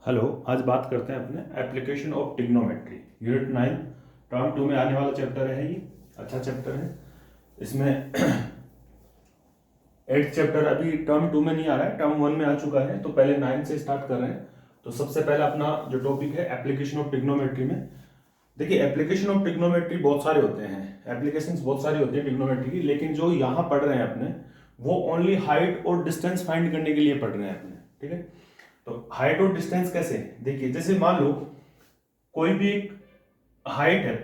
Hello. आज बात करते हैं अपने application of trigonometry unit 9 term 2 में आने वाला चैप्टर है। ये अच्छा चैप्टर है। इसमें 8th चैप्टर अभी टर्म 2 में नहीं आ रहा है, टर्म 1 में आ चुका है। तो पहले 9 से स्टार्ट कर रहे हैं। तो सबसे पहले अपना जो टॉपिक है एप्लीकेशन ऑफ ट्रिग्नोमेट्री में, देखिए एप्लीकेशन ऑफ ट्रिग्नोमेट्री बहुत सारे होते हैं, एप्लीकेशंस बहुत सारी होती है ट्रिग्नोमेट्री की, लेकिन जो यहाँ पढ़ रहे हैं अपने वो ओनली हाइट और डिस्टेंस फाइंड करने के लिए पढ़ रहे हैं अपने। ठीक है, तो हाइट और डिस्टेंस कैसे, देखिए जैसे मान लो कोई भी एक हाइट है,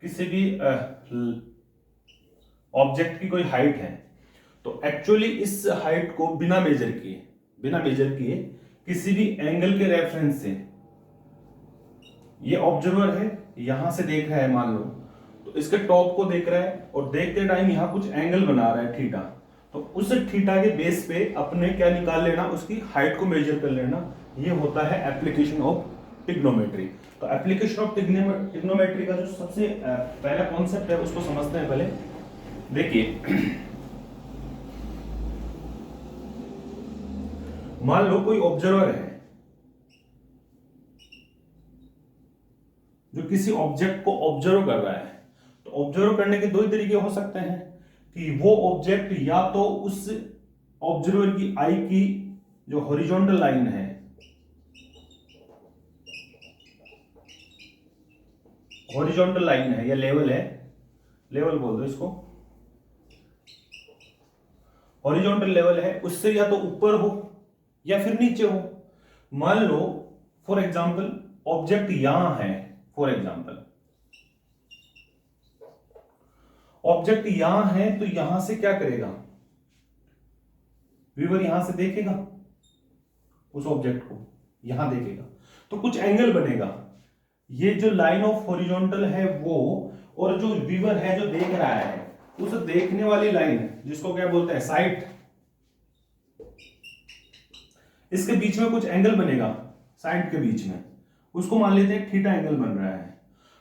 किसी भी ऑब्जेक्ट की कोई हाइट है, तो एक्चुअली इस हाइट को बिना मेजर किए किसी भी एंगल के रेफरेंस से, ये ऑब्जर्वर है यहां से देख रहा है मान लो, तो इसके टॉप को देख रहा है और देखते टाइम यहां कुछ एंगल बना रहा है थीटा, तो उस थीटा के बेस पे अपने क्या निकाल लेना, उसकी हाइट को मेजर कर लेना। ये होता है एप्लीकेशन ऑफ ट्रिग्नोमेट्री। तो एप्लीकेशन ऑफ ट्रिग्नोमेट्री का जो सबसे पहला कॉन्सेप्ट है उसको समझते हैं पहले। देखिए मान लो कोई ऑब्जर्वर है जो किसी ऑब्जेक्ट को ऑब्जर्व कर रहा है, तो ऑब्जर्व करने के दो ही तरीके हो सकते हैं कि वो ऑब्जेक्ट या तो उस ऑब्जर्वर की आई की जो हॉरिजॉन्टल लाइन है, या लेवल है, लेवल बोल दो इसको, हॉरिजॉन्टल लेवल है उससे या तो ऊपर हो या फिर नीचे हो। मान लो फॉर एग्जांपल ऑब्जेक्ट यहां है, ऑब्जेक्ट यहां है, तो यहां से क्या करेगा, व्यूअर यहां से देखेगा उस ऑब्जेक्ट को, यहां देखेगा तो कुछ एंगल बनेगा। ये जो लाइन ऑफ हॉरिजॉन्टल है वो, और जो व्यूअर है जो देख रहा है, उस देखने वाली लाइन जिसको क्या बोलते हैं साइट, इसके बीच में कुछ एंगल बनेगा, साइड के बीच में, उसको मान लेते हैं थीटा एंगल बन रहा है।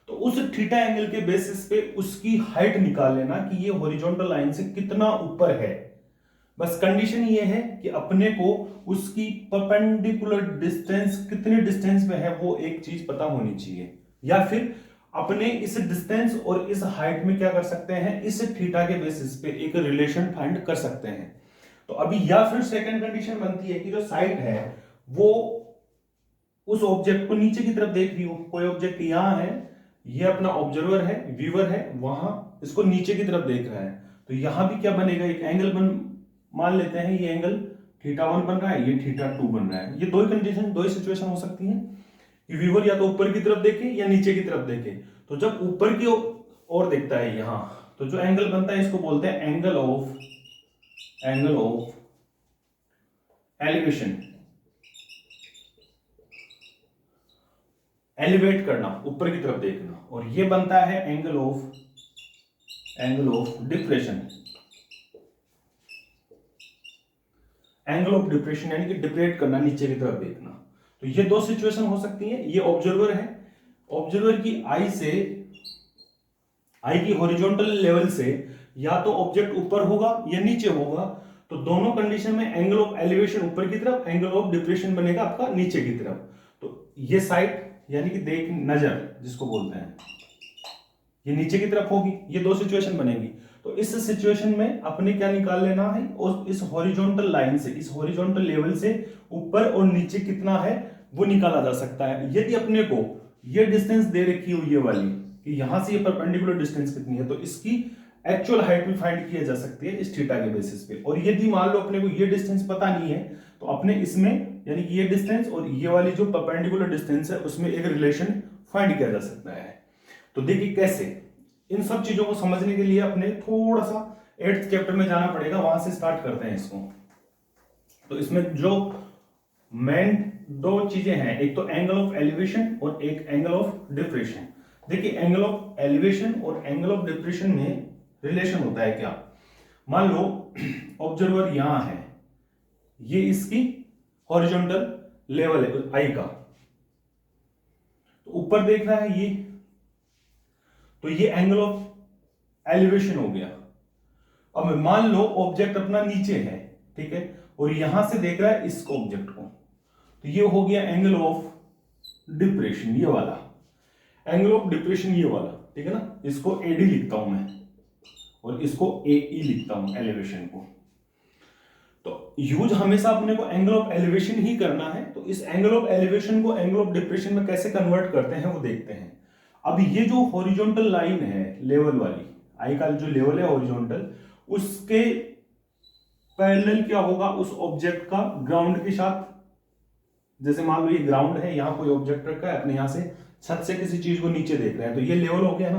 तो उस थीटा एंगल के बेसिस पे उसकी हाइट निकाल लेना कि ये हॉरिजॉन्टल लाइन से कितना ऊपर है। बस कंडीशन ये है कि अपने को उसकी परपेंडिकुलर डिस्टेंस कितने डिस्टेंस पे है वो एक चीज पता होनी चाहिए, या फिर अपने इस डिस्टेंस और इस हाइट में क्या कर सकते हैं, इस थीटा के बेसिस पे एक रिलेशन फाइंड कर सकते हैं। तो अभी या फिर सेकंड कंडीशन बनती है कि जो साइट है वो उस ऑब्जेक्ट को नीचे की तरफ देख रही हो, कोई ऑब्जेक्ट यहां है, ये अपना ऑब्जर्वर है, व्यूअर है, वहां इसको नीचे की तरफ देख रहा है, तो यहां भी क्या बनेगा, एक एंगल मान लेते हैं ये एंगल थीटा 1 बन रहा है, ये थीटा 2 बन रहा है। ये दो ही कंडीशन, दो ही सिचुएशन हो सकती है कि व्यूअर या तो ऊपर की तरफ देखे या नीचे की तरफ देखे। तो जब ऊपर की ओर देखता है यहां, तो जो एंगल बनता है इसको बोलते हैं एंगल ऑफ एलिवेशन, एलिवेट करना, ऊपर की तरफ देखना, और ये बनता है एंगल ऑफ डिप्रेशन, यानी कि डिप्रेट करना, नीचे की तरफ देखना। तो ये दो सिचुएशन हो सकती है। ये ऑब्जर्वर है, ऑब्जर्वर की आई की हॉरिजॉन्टल लेवल से या तो ऑब्जेक्ट ऊपर होगा या नीचे होगा, तो दोनों कंडीशन में एंगल ऑफ एलिवेशन ऊपर की तरफ, एंगल ऑफ डिप्रेशन बनेगा आपका नीचे की तरफ। तो ये साइड यानी कि देख, नजर जिसको बोलते हैं, ये नीचे की तरफ होगी। ये दो सिचुएशन बनेगी। तो इस सिचुएशन में अपने क्या निकाल लेना है, और इस हॉरिजॉन्टल लाइन से, इस हॉरिजॉन्टल लेवल से ऊपर और नीचे कितना है वो निकाला जा सकता है। यदि अपने को ये डिस्टेंस दे रखी हो, ये वाली, कि यहां से ये परपेंडिकुलर डिस्टेंस कितनी है, तो इसकी एक्चुअल हाइट भी फाइंड किया जा सकती है इस थीटा के बेसिस पे। और यदि मान लो अपने को ये डिस्टेंस पता नहीं है, तो अपने इसमें यानी कि ये डिस्टेंस और ये वाली जो परपेंडिकुलर डिस्टेंस है उसमें एक रिलेशन फाइंड किया जा सकता है। तो देखिए कैसे, इन सब चीजों को समझने के लिए अपने थोड़ा सा 8th चैप्टर में जाना पड़ेगा, वहां से स्टार्ट करते हैं इसको। तो इसमें जो मेन दो चीजें हैं, एक तो एंगल ऑफ एलिवेशन और एक एंगल ऑफ डिप्रेशन। देखिए एंगल ऑफ एलिवेशन और एंगल ऑफ डिप्रेशन में रिलेशन होता है क्या, मान लो ऑब्जर्वर यहां है, ये इसकी हॉरिजॉन्टल लेवल है आई का, तो ऊपर देख रहा है ये, तो ये एंगल ऑफ एलिवेशन हो गया। अब मान लो ऑब्जेक्ट अपना नीचे है, ठीक है, और यहां से देख रहा है इस ऑब्जेक्ट को, तो ये हो गया एंगल ऑफ डिप्रेशन, ये वाला एंगल ऑफ डिप्रेशन, ये वाला, ठीक है ना। इसको एडी लिखता हूं मैं और इसको एई लिखता हूं, एलिवेशन को। तो यूज हमेशा अपने को एंगल ऑफ एलिवेशन ही करना है। तो इस एंगल ऑफ एलिवेशन को एंगल ऑफ डिप्रेशन में कैसे कन्वर्ट करते हैं वो देखते हैं। अब ये जो हॉरिजॉन्टल लाइन है लेवल वाली, आई का जो लेवल है हॉरिजॉन्टल, उसके पैरेलल क्या होगा उस ऑब्जेक्ट का ग्राउंड के साथ। जैसे मान लो ये ग्राउंड है, यहां कोई ऑब्जेक्ट रखा है, अपने यहां से छत से किसी चीज को नीचे देख रहे हैं, तो ये लेवल हो गया ना,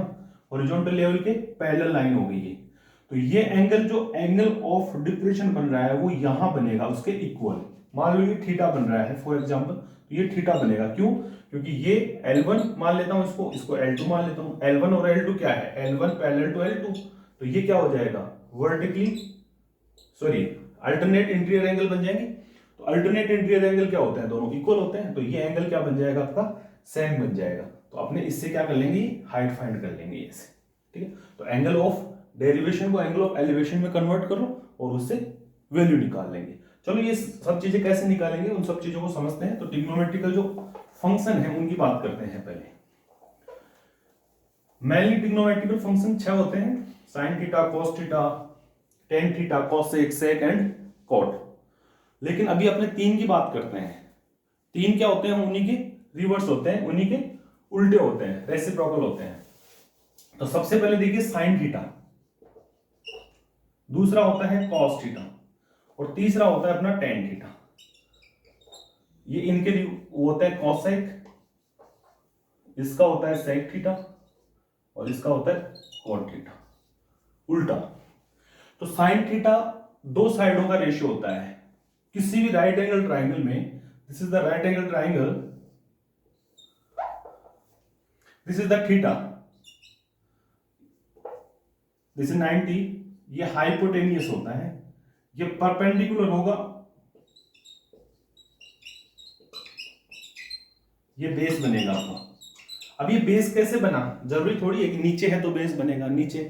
हॉरिजॉन्टल लेवल के पैरेलल लाइन हो गई है। तो ये एंगल जो एंगल ऑफ डिप्रेशन बन रहा है वो यहां बनेगा उसके इक्वल। मान लो ये थीटा बन रहा है फॉर एग्जांपल, तो ये थीटा बनेगा। क्यों? क्योंकि ये L1 मान लेता हूं, इसको L2 मान लेता हूं। L1 और L2 क्या है? L1 पैरेलल टू L2, तो ये क्या हो जाएगा? Vertically sorry alternate interior angle बन जाएंगे। तो अल्टरनेट इंटीरियर एंगल क्या होते हैं? दोनों इक्वल होते हैं। तो ये एंगल क्या बन जाएगा? आपका सेम बन जाएगा। तो अपने इससे क्या कर लेंगे? हाइट फाइंड कर लेंगे ऐसे, ठीक है। तो एंगल ऑफ डेरिवेशन को एंगल ऑफ एलिवेशन में कन्वर्ट करो और उससे वैल्यू निकाल लेंगे। चलो ये सब चीजें कैसे निकालेंगे उन सब चीजों को समझते हैं। तो ट्रिग्नोमेट्रिकल जो फंक्शन है उनकी बात करते हैं पहले। मेनली ट्रिग्नोमेट्रिकल फंक्शन 6 होते हैं, sine theta, cos theta, tan theta, cosec, sec and cot. लेकिन अभी अपने 3 की बात करते हैं। 3 क्या होते हैं? उन्हीं के रिवर्स होते हैं, उन्हीं के उल्टे होते हैं, रेसिप्रोकल होते हैं। तो सबसे पहले देखिए साइन थीटा, दूसरा होता है कॉस थीटा और तीसरा होता है अपना टेन थीटा। ये इनके होता है कॉसेक, इसका होता है सेक थीटा और इसका होता है कॉट थीटा, उल्टा। तो साइन थीटा 2 साइडों का रेशियो होता है किसी भी राइट एंगल ट्राइंगल में। This is the right angle triangle, this is the theta, this is 90। ये हाइपोटेनियस होता है, ये परपेंडिकुलर होगा, ये बेस बनेगा आपका। अब ये बेस कैसे बना? जरूरी थोड़ी है कि नीचे है तो बेस बनेगा। नीचे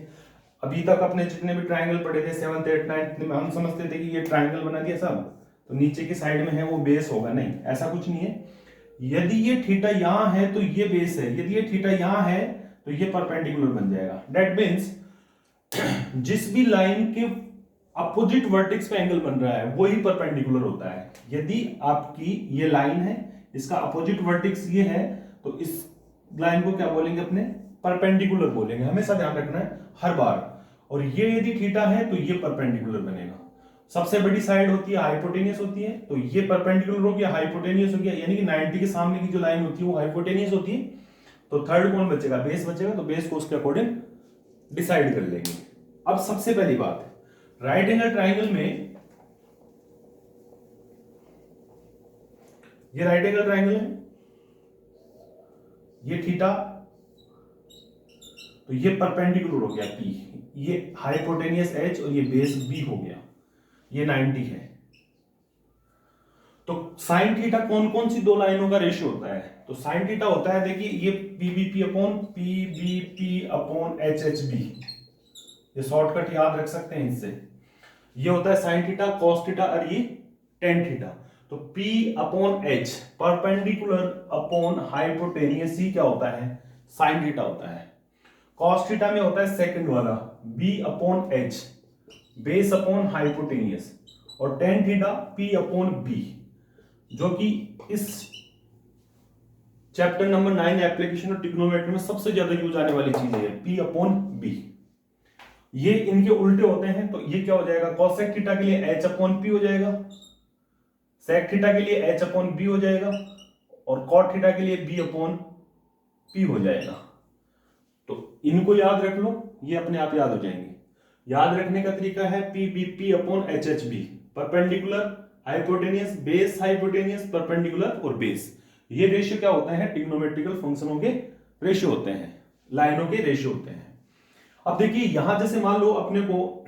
अभी तक अपने जितने भी ट्रायंगल पढ़े थे 7th 8th 9th में, हम समझते थे कि ये ट्रायंगल बना दिया सब, तो नीचे की साइड में है वो बेस होगा। नहीं, ऐसा कुछ नहीं है। यदि ये थीटा यहां है तो ये बेस है, यदि ये थीटा यहां है तो ये परपेंडिकुलर बन जाएगा। दैट मीन्स जिस भी लाइन के अपोजिट वर्टेक्स पे एंगल बन रहा है वही परपेंडिकुलर होता है। यदि आपकी ये लाइन है, इसका अपोजिट वर्टेक्स ये है, तो इस लाइन को क्या बोलेंगे? अपने परपेंडिकुलर बोलेंगे। हमेशा ध्यान रखना है हर बार। और ये यदि थीटा है तो ये परपेंडिकुलर बनेगा। सबसे बड़ी साइड होती है हाइपोटेनियस होती है, तो ये परपेंडिकुलर हो गया, हाइपोटेनियस हो गया, यानी कि 90 के सामने की जो लाइन होती है वो हाइपोटेनियस होती है। तो थर्ड कौन बचेगा? बेस बचेगा। तो बेस को उसके अकॉर्डिंग डिसाइड कर लेंगे। अब सबसे पहली बात, राइट एंगल ट्राइंगल में, ये राइट एंगल ट्राइंगल है, ये थीटा, तो ये परपेंडिकुलर हो गया P, ये हाइपोटेनियस H और ये बेस B हो गया, ये 90 है। तो साइन थीटा कौन कौन सी 2 लाइनों का रेशियो होता है? तो साइन थीटा होता है, देखिए ये PBP अपॉन HHB, ये शॉर्टकट याद रख सकते हैं इससे। ये होता है साइन थीटा, कॉस थीटा और ये टेन थीटा। तो P upon H perpendicular upon hypotenuse ही क्या होता है? साइन थीटा होता है। कॉस थीटा में होता है सेकंड वाला B upon H, base upon hypotenuse, और tan theta P upon B, जो कि इस chapter number 9 application of trigonometry में सबसे ज्यादा यूज आने वाली चीज है P अपॉन B। ये इनके उल्टे होते हैं, तो ये क्या हो जाएगा? कॉसेक थीटा के लिए H अपॉन P हो जाएगा, सेक थीटा के लिए H अपॉन B हो जाएगा, और कॉट थीटा के लिए B अपॉन P हो जाएगा। तो इनको याद रख लो, ये अपने आप याद हो जाएंगे। याद रखने का तरीका है PBP upon HHB, perpendicular, hypotenuse, base, hypotenuse, perpendicular और बेस। ये रेशियो क्या होता है? ट्रिग्नोमेट्रिकल फंक्शनों के रेशियो होते हैं, लाइनों के रेशियो होते हैं। अब देखिए यहां जैसे मान लो अपने को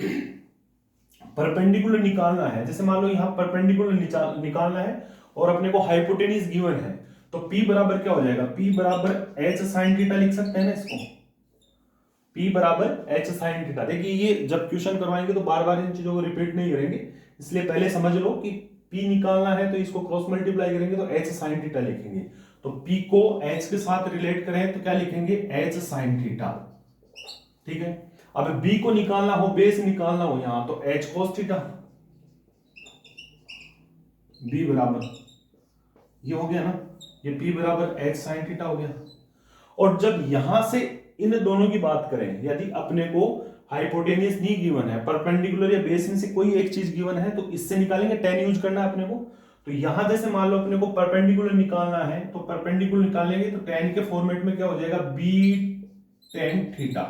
परपेंडिकुलर निकालना है, जैसे मान लो यहां परपेंडिकुलर निकालना है और अपने को हाइपोटेनियस गिवन है, तो P बराबर क्या हो जाएगा? P बराबर H साइन थीटा लिख सकते हैं ना इसको, P बराबर H साइन थीटा। देखिए ये जब क्वेश्चन करवाएंगे तो बार बार इन चीजों को रिपीट नहीं करेंगे, इसलिए पहले समझ लो कि P निकालना है तो इसको क्रॉस मल्टीप्लाई करेंगे तो H sin थीटा लिखेंगे। तो P को H के साथ रिलेट करें तो क्या लिखेंगे, H sin थीटा। ठीक है, अब B को निकालना हो, बेस निकालना हो यहां तो H cos थीटा। B बराबर ये हो गया ना, ये P बराबर H sin थीटा हो गया। और जब यहां से इन दोनों की बात करें, यदि अपने को हाइपोटेनियस नहीं गिवन है, परपेंडिकुलर या बेस में से कोई एक चीज गिवन है, तो इससे निकालेंगे, tan यूज करना है अपने को। तो यहां जैसे मान लो अपने को परपेंडिकुलर निकालना है, तो परपेंडिकुलर निकालेंगे तो tan के फॉर्मेट में क्या हो जाएगा, b tan theta,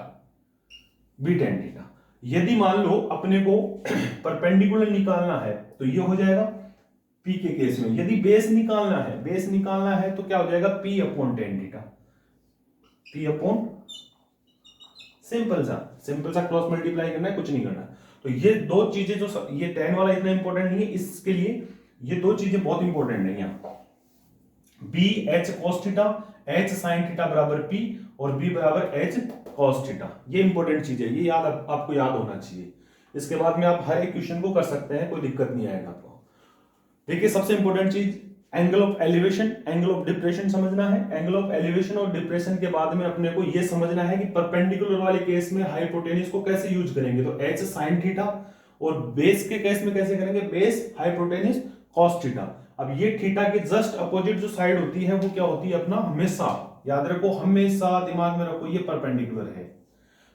b tan theta. यदि मान लो अपने को परपेंडिकुलर निकालना है तो ये हो जाएगा p के केस में। यदि बेस निकालना है तो क्या हो जाएगा, p upon tan theta, p upon simple सा क्रॉस मल्टीप्लाई करना है, कुछ नहीं करना। तो ये दो चीजें जो ये tan वाला इतना इंपॉर्टेंट नहीं है, इसके लिए ये दो चीजें बहुत इंपॉर्टेंट नहीं है। b h cos theta, h sin theta बराबर p और b बराबर h cos थीटा। ये इंपॉर्टेंट चीज है, ये आपको याद होना चाहिए। इसके बाद में आप हर एक क्वेश्चन को कर सकते हैं, कोई दिक्कत नहीं आएगा आपको। देखिए सबसे इंपॉर्टेंट चीज angle of elevation, angle of depression समझना है। एंगल ऑफ एलिवेशन और डिप्रेशन के बाद में अपने को यह समझना है कि परपेंडिकुलर वाले केस में हाइपोटेन्यूज को कैसे यूज करेंगे, तो h sin थीटा, और बेस के केस में कैसे करेंगे, बेस हाइपोटेन्यूज cos थीटा। अब ये थीटा के जस्ट अपोजिट जो साइड होती है वो क्या होती है अपना, हमेशा याद रखो, हमेशा दिमाग में रखो ये परपेंडिकुलर है।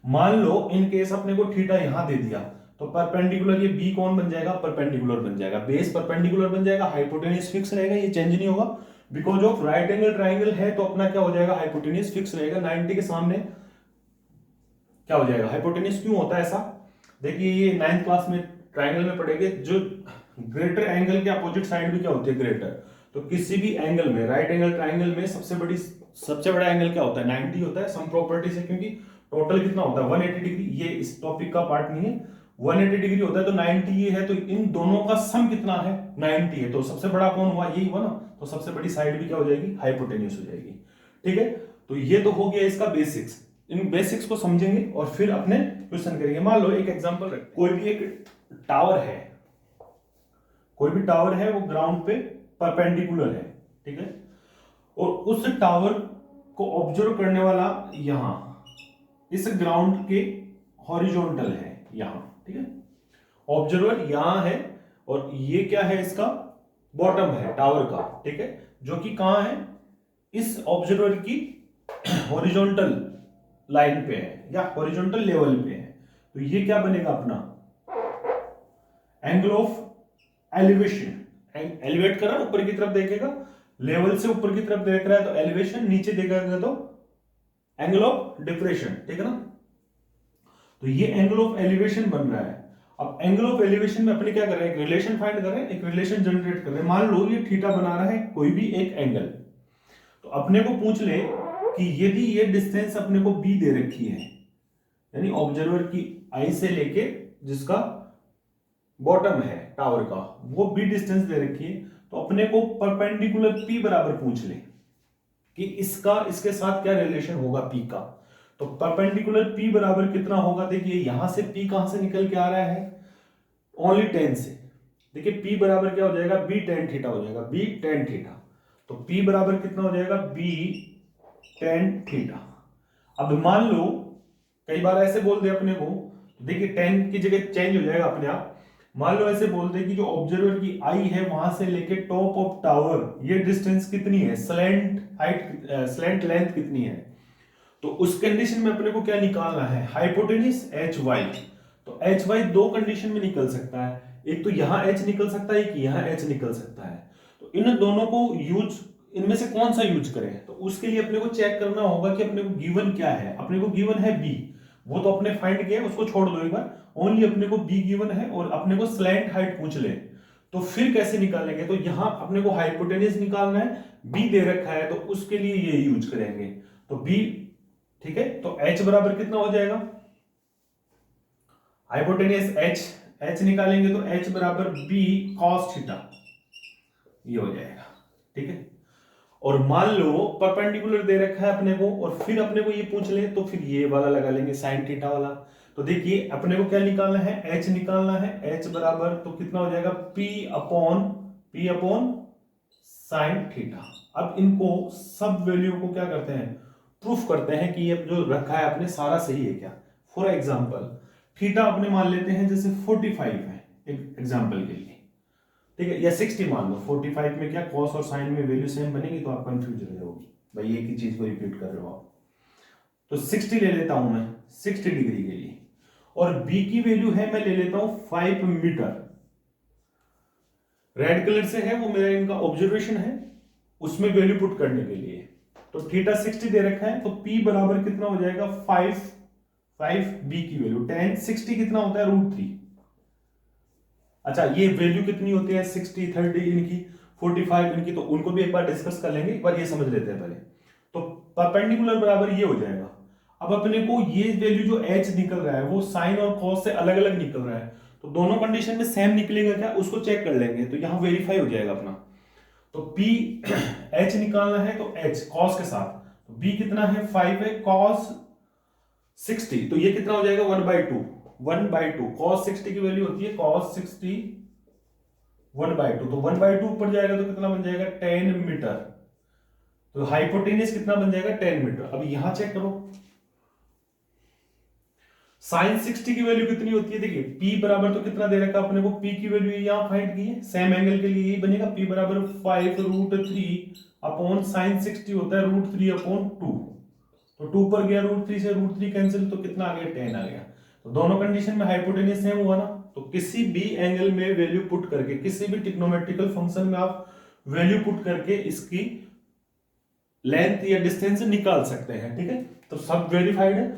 मान लो इन केस अपने को थीटा यहां दे दिया तो परपेंडिकुलर ये बी कौन बन जाएगा, परपेंडिकुलर बन जाएगा, बेस परपेंडिकुलर बन जाएगा, हाइपोटेन्यूज फिक्स रहेगा, ये चेंज नहीं होगा। Because of right angle triangle है तो अपना क्या हो जाएगा, हाइपोटेन्यूज फिक्स रहेगा। 90 के सामने क्या हो जाएगा, हाइपोटेन्यूज। क्यों होता है ऐसा, देखिए ये 9th क्लास में ट्राइंगल में पढ़ेंगे, जो ग्रेटर एंगल के अपोजिट साइड भी क्या होती है, ग्रेटर। तो किसी भी एंगल में, राइट एंगल ट्राइंगल में सबसे बड़ा एंगल क्या होता है, 90 होता है। सम प्रॉपर्टी से, क्योंकि टोटल कितना होता है 180 डिग्री, ये इस टॉपिक का पार्ट नहीं है। 180 डिग्री होता है तो 90 ये है, तो इन दोनों का सम कितना है, 90 है। तो सबसे बड़ा कौन हुआ, यही हुआ ना, तो सबसे बड़ी साइड भी क्या हो जाएगी, हाइपोटेन्यूज हो जाएगी। ठीक है, तो ये तो हो गया इसका बेसिक्स। इन बेसिक्स को समझेंगे और फिर अपने क्वेश्चन करेंगे। मान लो एक एग्जांपल रखते, कोई भी एक टावर है, वो ग्राउंड पे परपेंडिकुलर है, ठीक है, और उस टावर को ऑब्जर्व करने वाला यहां इस ग्राउंड के हॉरिजॉन्टल है यहां, ठीक है, ऑब्जर्वर यहां है और ये क्या है, इसका बॉटम है टावर का, ठीक है, जो कि कहां है, इस ऑब्जर्वर की हॉरिजॉन्टल लाइन पे है या हॉरिजॉन्टल लेवल पे है। तो ये क्या बनेगा अपना एंगल ऑफ एलिवेशन। एलिवेट कर रहा है, ऊपर की तरफ देखेगा, लेवल से ऊपर की तरफ देख रहा है तो एलिवेशन, नीचे देखेगा तो एंगल ऑफ डिप्रेशन, ठीक है ना। तो ये एंगल ऑफ एलिवेशन बन रहा है। अब एंगल ऑफ एलिवेशन में अपने क्या कर रहे हैं, एक रिलेशन फाइंड कर रहे हैं, एक रिलेशन जनरेट कर रहे हैं। मान लो ये थीटा बना रहा है कोई भी एक एंगल, तो अपने को पूछ ले कि यदि ये डिस्टेंस अपने को बी दे रखी है, यानी ऑब्जर्वर की आई से लेके जिसका बॉटम है टावर का, वो बी डिस्टेंस दे रखी है, तो अपने को परपेंडिकुलर पी बराबर पूछ ले कि इसके साथ क्या रिलेशन होगा पी का। तो परपेंडिकुलर पी बराबर कितना होगा, देखिए यहां से पी कहां से निकल के आ रहा है, ओनली टेन से। देखिए पी बराबर क्या हो जाएगा, बी टेन थीटा हो जाएगा, बी टेन थीटा। तो पी बराबर कितना हो जाएगा, बी टेन थीटा। अब मान लो कई बार ऐसे बोल दे अपने को, तो देखिए टेन की जगह चेंज हो जाएगा अपने आप। मान लो ऐसे बोल दे कि जो ऑब्जर्वर की आई है वहां से लेके टॉप ऑफ टावर ये डिस्टेंस कितनी है, स्लैंट हाइट, स्लैंट लेंथ कितनी है। तो उस कंडीशन में अपने को क्या निकालना है, हाइपोटेन्यूज एच वाई। तो एच वाई दो कंडीशन में निकल सकता है, एक तो यहां एच निकल सकता है, एक यहां एच निकल सकता है। तो इन दोनों को यूज, इनमें से कौन सा यूज करें, तो उसके लिए अपने को चेक करना होगा कि अपने को गिवन क्या है। अपने को गिवन है बी, वो तो अपने फाइंड किया, उसको छोड़ दो एक बार, ओनली अपने को बी गिवन है और अपने को स्लैंट हाइट पूछ ले, तो फिर कैसे निकालेंगे। तो यहां अपने को हाइपोटेन्यूज निकालना है, बी दे रखा है, तो उसके लिए ये यूज करेंगे। तो बी, ठीक है, तो h बराबर कितना हो जाएगा, हाइपोटेन्यूज h निकालेंगे तो h बराबर b cos थीटा, ये हो जाएगा, ठीक है। और मान लो परपेंडिकुलर दे रखा है अपने को और फिर अपने को ये पूछ ले, तो फिर ये वाला लगा लेंगे साइन थीटा वाला। तो देखिए अपने को क्या निकालना है, h निकालना है, h बराबर तो कितना हो जाएगा p upon P upon sine theta. अब इनको सब वैल्यू को क्या करते हैं, प्रूफ करते हैं कि ये जो रखा है आपने सारा सही है क्या। फॉर एग्जाम्पल थीटा अपने मान लेते हैं जैसे 45 है एक एग्जाम्पल के लिए, ठीक है, या 60 मान लो। 45 में क्या कॉस और साइन में वैल्यू सेम बनेगी तो आप कंफ्यूज हो जाओगे, भाई एक ही चीज को रिपीट कर रहे हो आप। तो 60 ले लेता हूं मैं 60 डिग्री के लिए, और बी की वैल्यू है मैं ले लेता हूं 5 मीटर। रेड कलर से है वो मेरा इनका ऑब्जर्वेशन है, उसमें वैल्यू पुट करने के लिए। तो थीटा 60 दे रखा है, तो P बराबर कितना हो जाएगा 5 बी की वैल्यू 10, 60 कितना होता है √3। अच्छा ये वैल्यू कितनी होती है 60, 30 इनकी, 45 इनकी, तो उनको भी एक बार डिस्कस कर लेंगे, एक बार ये समझ लेते हैं पहले। तो परपेंडिकुलर बराबर ये हो जाएगा। अब अपने को ये वैल्यू जो h निकल रहा है वो साइन और कॉस से अलग अलग निकल रहा है, तो दोनों कंडीशन में सेम निकलेगा क्या उसको चेक कर लेंगे, तो यहां वेरीफाई हो जाएगा अपना। तो P h निकालना है तो h cos के साथ, तो B कितना है 5 है, cos 60 तो ये कितना हो जाएगा 1/2 cos 60 की वैल्यू होती है cos 60 1/2, तो 1/2 ऊपर जाएगा तो कितना बन जाएगा 10 मीटर। तो हाइपोटेन्यूस कितना बन जाएगा 10 मीटर। अब यहां चेक करो साइन 60 की वैल्यू कितनी होती है, देखिए P बराबर तो कितना दे रखा अपने को, P की वैल्यू यहां फाइंड की है, सेम एंगल के लिए यही बनेगा, P बराबर 5√3 अपॉन साइन 60 होता है √3/2। तो 2 पर गया √3 से √3 कैंसिल, तो कितना आ गया 10 आ गया। तो दोनों कंडीशन में हाइपोटेन्यूस सेम हुआ ना। तो किसी भी एंगल में वैल्यू पुट करके, किसी भी ट्रिग्नोमेट्रिकल फंक्शन में आप वैल्यू पुट करके इसकी लेंथ या डिस्टेंस निकाल सकते हैं, ठीक है। तो सब वेरीफाइड है,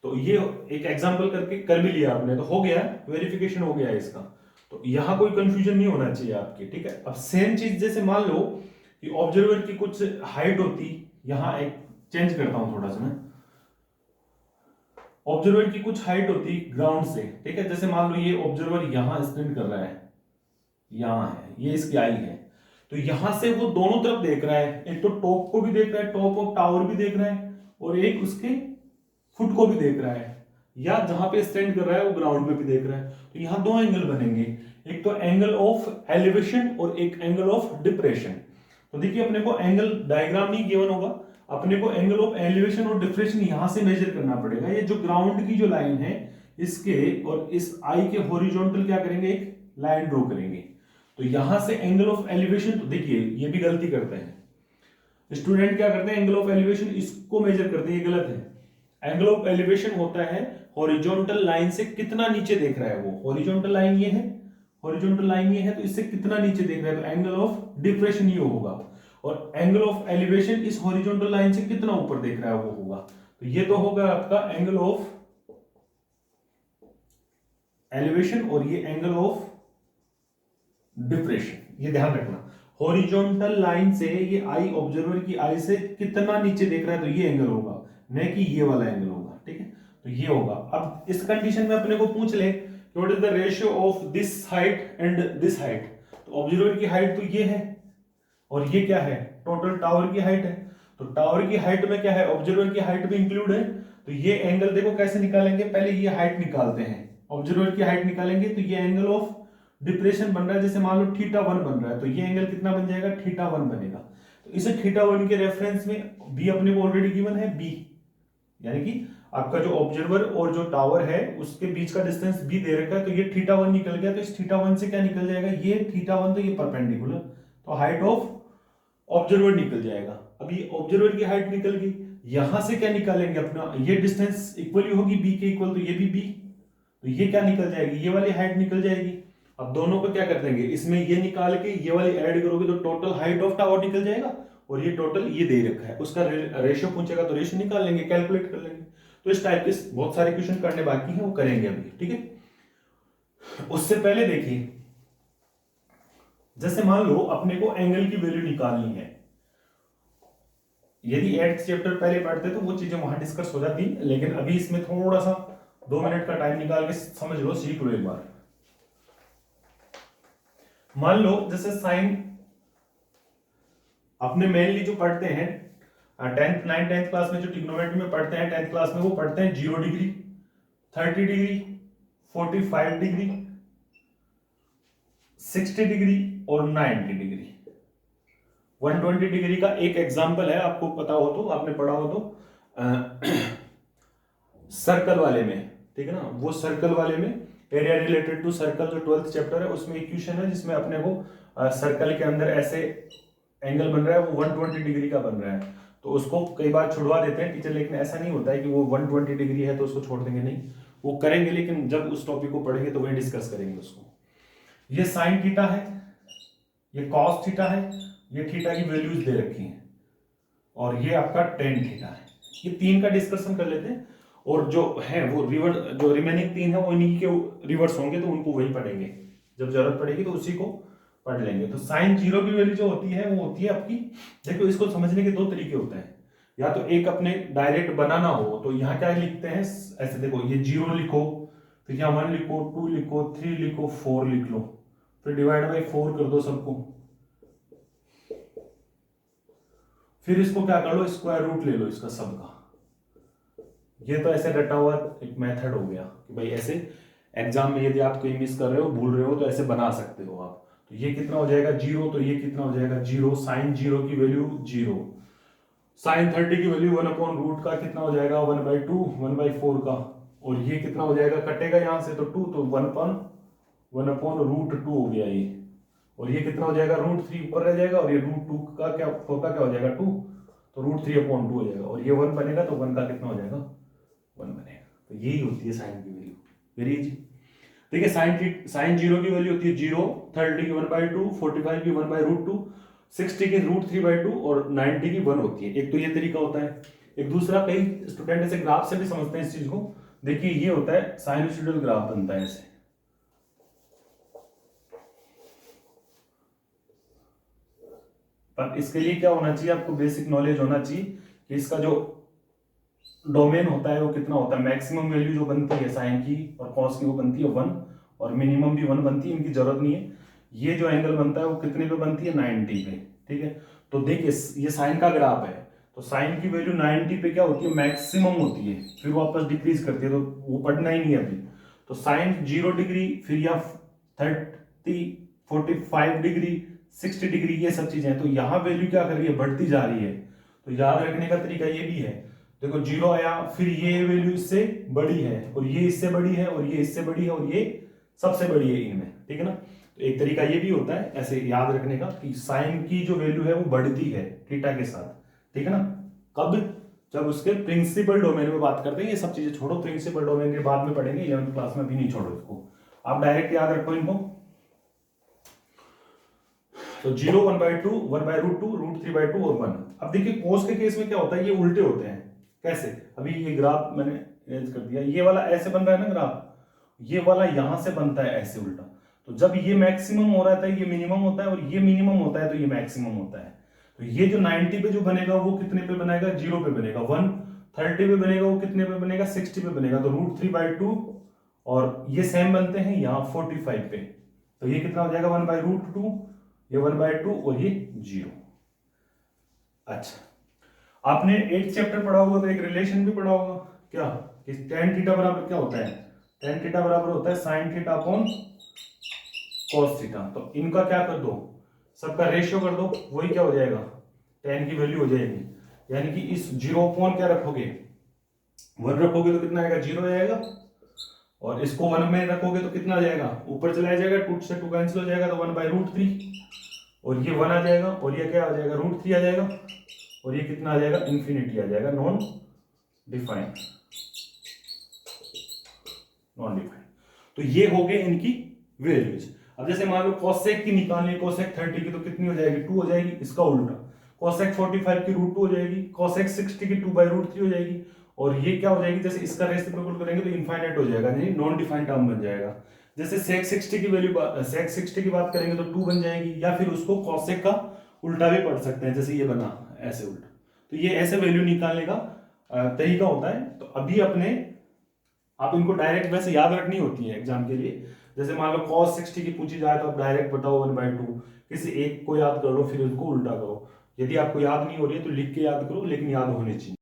तो ये एक एग्जांपल करके कर भी लिया आपने, तो हो गया वेरिफिकेशन हो गया इसका। तो यहां कोई कंफ्यूजन नहीं होना चाहिए आपके, ठीक है। अब सेम चीज जैसे मान लो कि ऑब्जर्वर की कुछ हाइट होती, यहां एक चेंज करता हूं थोड़ा सा मैं, ऑब्जर्वर की कुछ हाइट होती ग्राउंड से, ठीक है। जैसे मान लो ये ऑब्जर्वर यहां स्टैंड कर रहा है, यहां है, ये इसकी आई है, तो यहां से वो दोनों तरफ देख रहा है, एक तो टॉप को भी देख रहा है, टॉप ऑफ टावर भी देख रहा है, और एक उसके फुट को भी देख रहा है, या जहां पे स्टैंड कर रहा है वो ग्राउंड में भी देख रहा है। तो यहां दो एंगल बनेंगे, एक तो एंगल ऑफ एलिवेशन और एक एंगल ऑफ डिप्रेशन। तो देखिए अपने को एंगल डायग्राम नहीं गिवन होगा, अपने को एंगल ऑफ एलिवेशन और डिप्रेशन यहां से मेजर करना पड़ेगा। ये जो ग्राउंड की जो लाइन है इसके और इस आई के हॉरिजॉन्टल क्या करेंगे, एक लाइन ड्रॉ करेंगे। तो यहां से एंगल ऑफ एलिवेशन, तो देखिए ये भी गलती करते हैं स्टूडेंट, क्या करते हैं एंगल ऑफ एलिवेशन इसको मेजर करते हैं, ये गलत है। एंगल ऑफ एलिवेशन होता है हॉरिजॉन्टल लाइन से कितना नीचे देख रहा है वो, हॉरिजॉन्टल लाइन ये है, हॉरिजॉन्टल लाइन ये है, तो इससे कितना नीचे देख रहा है, तो एंगल ऑफ डिप्रेशन ये होगा। और एंगल ऑफ एलिवेशन इस हॉरिजॉन्टल लाइन से कितना ऊपर देख रहा है वो होगा। तो ये तो होगा आपका एंगल ऑफ एलिवेशन और ये एंगल ऑफ डिप्रेशन, ये ध्यान रखना। हॉरिजॉन्टल लाइन से ये आई, ऑब्जर्वर की आई से कितना नीचे देख रहा है, तो ये एंगल होगा, न कि ये वाला एंगल होगा, ठीक है। तो ये होगा। अब इस कंडीशन में अपने को पूछ ले what is the ratio of this height and this height, तो ऑब्जर्वर की हाइट तो ये है और ये क्या है, टोटल टावर की हाइट है। तो टावर की हाइट में क्या है, ऑब्जर्वर की हाइट भी इंक्लूड है। तो ये एंगल देखो कैसे निकालेंगे, पहले ये हाइट निकालते हैं, ऑब्जर्वर की हाइट निकालेंगे, तो ये एंगल ऑफ डिप्रेशन बन रहा है, जैसे मान लो θ1 बन रहा है, तो ये एंगल कितना बन जाएगा, θ1 बनेगा। तो इसे θ1 के रेफरेंस में बी अपने को ऑलरेडी गिवन है, बी यानी कि आपका जो ऑब्जर्वर और जो टावर है उसके बीच का डिस्टेंस बी दे रखा है, तो ये θ1 निकल गया। तो इस θ1 से क्या निकल जाएगा, ये θ1 तो ये परपेंडिकुलर, तो हाइट ऑफ ऑब्जर्वर निकल जाएगा। अभी ऑब्जर्वर की हाइट निकल गई, यहां से क्या निकालेंगे अपना, ये डिस्टेंस इक्वली होगी बी के इक्वल, तो ये भी बी, तो ये क्या निकल जाएगी, ये वाली हाइट निकल जाएगी। अब दोनों को क्या कर देंगे, इसमें ये निकाल के ये वाली ऐड करोगे तो टोटल हाइट ऑफ टावर निकल जाएगा, और ये टोटल ये दे रखा है, उसका रेशियो पूछेगा तो रेशियो निकाल लेंगे, कैलकुलेट कर लेंगे। तो इस टाइप के बहुत सारे क्वेश्चन करने बाकी हैं, वो करेंगे अभी, ठीक है। उससे पहले देखिए, जैसे मान लो अपने को एंगल की वैल्यू निकालनी है, यदि 8th चैप्टर पहले पढ़ते तो वो चीजें वहां डिस्कस हो जाती, लेकिन अभी इसमें थोड़ा सा 2 मिनट का टाइम निकाल के समझ लो, सीख लो एक बार। मान लो जैसे साइन अपने मेनली जो पढ़ते हैं 10th 9th 10th क्लास में, जो ट्रिग्नोमेट्री में पढ़ते हैं 10th क्लास में, वो पढ़ते हैं 0 डिग्री, 30 डिग्री, 45 डिग्री, 60 डिग्री और 90 डिग्री। 120 डिग्री का एक एग्जाम्पल है, आपको पता हो तो, आपने पढ़ा हो तो सर्कल वाले में, ठीक है ना, वो सर्कल वाले में एरिया रिलेटेड टू सर्कल जो 12th चैप्टर है उसमें इक्वेशन है जिसमें अपने को सर्कल के अंदर ऐसे एंगल बन रहा है, वो 120 डिग्री का बन रहा है, तो उसको कई बार छुड़वा देते हैं टीचर, लेकिन ऐसा नहीं होता है कि वो 120 डिग्री है तो उसको छोड़ देंगे, नहीं, वो करेंगे, लेकिन जब उस टॉपिक को पढ़ेंगे तो वही डिस्कस करेंगे उसको। ये साइन थीटा है, ये कॉस थीटा है, ये थीटा की वैल्यूज दे रखी हैं, और ये आपका टेन थीटा है। ये तीन का डिस्कशन कर लेते हैं, और जो है वो रिवर्स, जो रिमेनिंग तीन है वो इन्हीं के रिवर्स होंगे, तो उनको वही पढ़ेंगे, जब जरूरत पड़ेगी तो उसी को पढ़ लेंगे। तो साइन जीरो की वैल्यू जो होती है वो होती है आपकी, देखो इसको समझने के दो तरीके होते हैं, या तो एक अपने डायरेक्ट बनाना हो तो यहाँ क्या लिखते हैं, ऐसे देखो, ये जीरो लिखो, फिर यहाँ 1 लिखो, 2 लिखो, 3 लिखो, 4 लिख लो, फिर डिवाइड बाई 4 कर दो सबको, फिर इसको क्या कर लो, स्क्वायर रूट ले लो इसका सबका। ये तो ऐसे रटा हुआ एक मेथड हो गया कि भाई ऐसे एग्जाम में यदि आप कोई मिस कर रहे हो, भूल रहे हो, तो ऐसे बना सकते हो आप। तो ये कितना हो जाएगा जीरो, तो ये कितना हो जाएगा जीरो, साइन जीरो की वैल्यू जीरो, साइन 30 की वैल्यू 1/रूट का कितना हो जाएगा 1/2, 1/4 का, और ये कितना हो जाएगा, कटेगा यहाँ से तो 2, तो 1/√2 हो गया ये, और ये कितना हो जाएगा √3 ऊपर रह जाएगा, और ये √2 का क्या, 4 का क्या हो जाएगा 2, तो √3/2 हो जाएगा, और ये 1 बनेगा, तो 1 का कितना हो जाएगा 1 बनेगा। तो यही होती है साइन की वैल्यू, वेरी इजी। देखिए साइन जीरो की वैल्यू होती है जीरो, 30 की 1/2, 45 की 1/√2, 60 की √3/2, और 90 की 1 होती है। एक तो ये तरीका होता है, एक दूसरा, कई स्टूडेंट ऐसे ग्राफ से भी समझते हैं इस चीज को। देखिए ये होता है साइनोसॉइडल ग्राफ बनता है ऐसे, पर इसके लिए क्या होना चाहिए, आपको बेसिक नॉलेज होना चाहिए कि इसका जो डोमेन होता है वो कितना होता है। मैक्सिमम वैल्यू जो बनती है साइन की और कॉस की वो बनती है 1, और मिनिमम भी 1 बनती है, इनकी जरूरत नहीं है। ये जो एंगल बनता है वो कितने पे बनती है 90 पे, ठीक है। तो देखिए ये साइन का ग्राफ है, तो साइन की वैल्यू 90 पे क्या होती है, मैक्सिमम होती है, फिर वापस डिक्रीज करती है, तो वो पढ़ना ही नहीं है अभी। तो साइन 0 डिग्री, फिर या 30, 45 डिग्री, 60 डिग्री, ये सब चीजें हैं, तो यहाँ वैल्यू क्या कर रही है, बढ़ती जा रही है। तो याद रखने का तरीका ये भी है, देखो जीरो आया, फिर ये वैल्यू इससे बड़ी है, और ये इससे बड़ी है, और ये इससे बड़ी है, और ये सबसे बड़ी है इनमें, ठीक है ना। तो एक तरीका ये भी होता है ऐसे याद रखने का कि साइन की जो वैल्यू है वो बढ़ती है थीटा के साथ, ठीक है ना। कब, जब उसके प्रिंसिपल डोमेन में बात करते हैं, ये सब चीजें छोड़ो, प्रिंसिपल डोमेन के बाद में पढ़ेंगे, 11th क्लास में भी नहीं छोड़ो इसको, आप डायरेक्ट याद रखो इनको। तो 0, 1/2, 1/√2, √3/2 और 1। अब देखिए कोस के केस में क्या होता है, ये उल्टे होते हैं। कैसे, अभी ये ग्राफ मैंने अरेंज कर दिया, ये वाला ऐसे बन रहा है ना ग्राफ, ये वाला यहां से बनता है ऐसे उल्टा। तो जब ये मैक्सिमम हो रहा है ये मिनिमम होता है, और ये मिनिमम होता है तो ये मैक्सिमम होता है। तो ये जो 90 पे जो बनेगा वो कितने पे बनेगा, 0 पे बनेगा। 130 पे बनेगा वो कितने पे बनेगा, 60 पे बनेगा, तो √3/2, और ये सेम बनते हैं यहाँ 45 पे, तो ये कितना हो जाएगा 1/√2, ये 1/2, और ये 0। अच्छा, आपने 8th चैप्टर पढ़ा होगा तो एक रिलेशन भी पढ़ा होगा, क्या कि tan थीटा बराबर क्या होता है, tan थीटा बराबर होता है sin theta upon cos theta. तो इनका क्या कर दो, सबका रेशियो कर दो, वही क्या हो जाएगा, tan की वैल्यू हो जाएगी। यानी कि इस 0 अपॉन क्या रखोगे, 1 रखोगे तो कितना आएगा, 0 आएगा, और इसको 1 में रखोगे तो कितना आ जाएगा, ऊपर चला जाएगा, 2 से 2 कैंसिल हो जाएगा, तो 1/√3, और ये 1 आ जाएगा, और ये क्या आ जाएगा, √3 आ जाएगा, और ये कितना आ जाएगा, इंफिनिटी आ जाएगा, नॉन डिफाइंड। तो ये हो गए इनकी वैल्यूज। अब जैसे मान लो कोसेक की निकालनी है, कोसेक 30 की तो कितनी हो जाएगी, 2 हो जाएगी, इसका उल्टा कोसेक 45 की √2 हो जाएगी, कोसेक 60 की 2/√3 हो जाएगी, और ये क्या हो जाएगी, जैसे इसका रेसिप्रोकल करेंगे तो इनफाइनाइट हो जाएगा, यानी नॉन डिफाइंड टर्म बन जाएगा। जैसे सेक 60 की वैल्यू, सेक 60 की बात करेंगे तो 2 बन जाएगी, या फिर उसको कोसेक का उल्टा भी पढ़ सकते हैं, जैसे ये बना ऐसे उल्टा। तो ये ऐसे वैल्यू निकालने का तरीका होता है। तो अभी अपने आप इनको डायरेक्ट वैसे याद रखनी होती है एग्जाम के लिए। जैसे मान लो cos 60 की पूछी जाए तो आप डायरेक्ट बताओ 1/2, किसी एक को याद कर लो, फिर उसको उल्टा करो। यदि आपको याद नहीं हो रही है तो लिख के याद करो, लेकिन याद होनी चाहिए।